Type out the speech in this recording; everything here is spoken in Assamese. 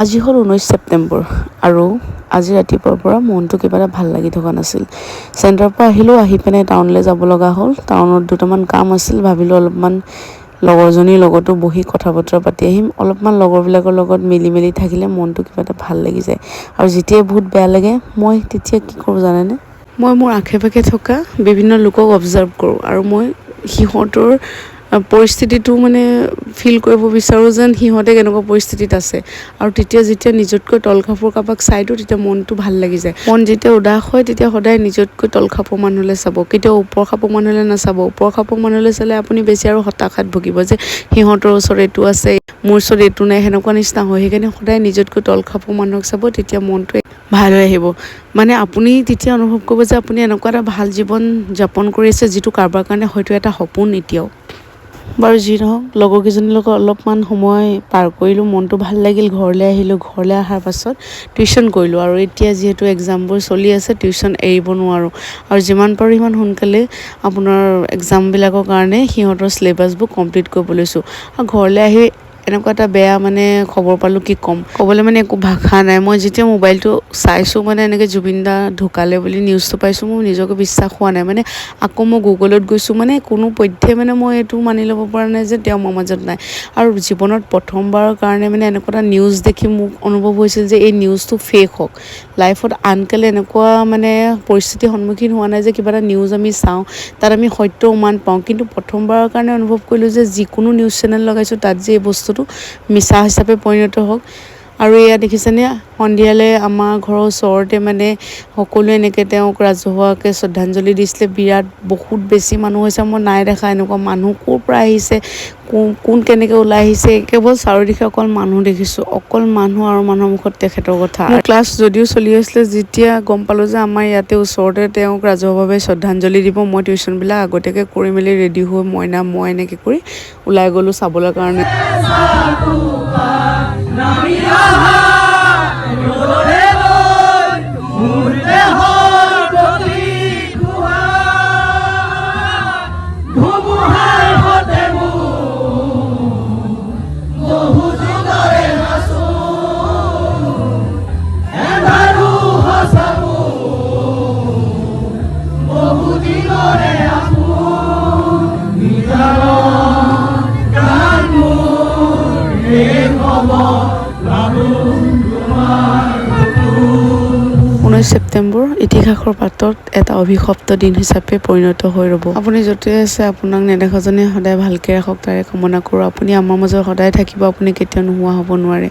আজি হ'ল 19 ছেপ্টেম্বৰ আৰু আজি ৰাতিপুৱাৰ পৰা মনটো কিবা এটা ভাল লাগি থকা নাছিল। চেণ্টাৰৰ পৰা আহি পিনে টাউনলৈ যাব লগা হ'ল। টাউনত দুটামান কাম আছিল, ভাবিলোঁ অলপমান লগৰজনীৰ লগতো বহি কথা বতৰা পাতি আহিম। অলপমান লগৰবিলাকৰ লগত মিলি থাকিলে মনটো কিবা এটা ভাল লাগি যায়। আৰু যেতিয়াই বহুত বেয়া লাগে মই তেতিয়া কি কৰোঁ জানেনে? মই মোৰ আশে পাশে থকা বিভিন্ন লোকক অবজাৰ্ভ কৰোঁ আৰু মই সিহঁতৰ পৰিস্থিতিটো মানে ফিল কৰিব বিচাৰোঁ যেন সিহঁতে কেনেকুৱা পৰিস্থিতিত আছে। আৰু যেতিয়া নিজতকৈ তলখাপৰ কাৰোবাক চাই দিওঁ তেতিয়া মনটো ভাল লাগি যায়। মন যেতিয়া উদাস হয় তেতিয়া সদায় নিজতকৈ তলখাপৰ মানুহলৈ চাব, কেতিয়াও ওপৰ খাপৰ মানুহলৈ নাচাব। ওপৰ খাপৰ মানুহলৈ চালে আপুনি বেছি আৰু হতাশাত ভুগিব যে সিহঁতৰ ওচৰত এইটো আছে, মোৰ ওচৰত এইটো নাই, সেনেকুৱা নিচিনা হয়। সেইকাৰণে সদায় নিজতকৈ তলখাপৰ মানুহক চাব, তেতিয়া মনটোৱে ভাল হৈ আহিব। মানে আপুনি তেতিয়া অনুভৱ কৰিব যে আপুনি এনেকুৱা এটা ভাল জীৱন যাপন কৰি আছে যিটো কাৰোবাৰ কাৰণে হয়তো এটা সপোন এতিয়াও। বাৰু যি নহওক, লগৰকেইজনীৰ লগত অলপমান সময় পাৰ কৰিলোঁ, মনটো ভাল লাগিল। ঘৰলৈ আহিলোঁ। ঘৰলৈ অহাৰ পাছত টিউশ্যন কৰিলোঁ আৰু এতিয়া যিহেতু এক্সামবোৰ চলি আছে, টিউশ্যন এৰিব নোৱাৰোঁ আৰু যিমান পাৰোঁ সিমান সোনকালে আপোনাৰ এক্সামবিলাকৰ কাৰণে সিহঁতৰ চিলেবাছবোৰ কমপ্লিট কৰিব লৈছোঁ। আৰু ঘৰলৈ আহি এনেকুৱা এটা বেয়া মানে খবৰ পালোঁ, কি ক'ম, ক'বলৈ মানে একো ভাষা নাই। মই যেতিয়া মোবাইলটো চাইছোঁ মানে এনেকৈ জুবিন দা ঢুকালে বুলি নিউজটো পাইছোঁ, মোৰ নিজকে বিশ্বাস হোৱা নাই। মানে আকৌ মই গুগলত গৈছোঁ, মানে কোনো পধ্যে মানে মই এইটো মানি ল'ব পৰা নাই যে তেওঁ মোৰ মাজত নাই। আৰু জীৱনত প্ৰথমবাৰৰ কাৰণে মানে এনেকুৱা এটা নিউজ দেখি মোক অনুভৱ হৈছিল যে এই নিউজটো ফেক হওক। লাইফত আনকালে এনেকুৱা মানে পৰিস্থিতিৰ সন্মুখীন হোৱা নাই যে কিবা এটা নিউজ আমি চাওঁ তাত আমি সত্য উমান পাওঁ, কিন্তু প্ৰথমবাৰৰ কাৰণে অনুভৱ কৰিলোঁ যে যিকোনো নিউজ চেনেল লগাইছোঁ তাত যে এই বস্তুটো মিছা হিচাপে পৰিণত হওক। আৰু এয়া দেখিছেনে, সন্ধিয়ালৈ আমাৰ ঘৰৰ ওচৰতে মানে সকলোৱে এনেকৈ তেওঁক ৰাজহুৱাকৈ শ্ৰদ্ধাঞ্জলি দিছিলে। বহুত বেছি মানুহ হৈছে, মই নাই দেখা এনেকুৱা মানুহ। ক'ৰ পৰা আহিছে, কোন কেনেকৈ ওলাই আহিছে, কেৱল চাৰিওদিশে অকল মানুহ দেখিছোঁ, অকল মানুহ আৰু মানুহৰ মুখত তেখেতৰ কথা। মোৰ ক্লাছ যদিও চলি আছিলে, যেতিয়া গম পালোঁ যে আমাৰ ইয়াতে ওচৰতে তেওঁক ৰাজহুৱাভাৱে শ্ৰদ্ধাঞ্জলি দিব, মই টিউশ্যনবিলাক আগতীয়াকৈ কৰি মেলি ৰেডি হৈ মই এনেকৈ কৰি ওলাই গ'লোঁ চাবলৈ কাৰণে। ছেপ্টেম্বৰ ইতিহাসৰ পাতত এটা অভিশপ্ত দিন হিচাপে পৰিণত হৈ ৰ'ব। আপুনি য'তে আছে আপোনাক নেদেখাজনে সদায় ভালকৈ ৰাখক, তাৰে কামনা কৰোঁ। আপুনি আমাৰ মাজত সদায় থাকিব, আপুনি কেতিয়াও নোহোৱা হ'ব নোৱাৰে।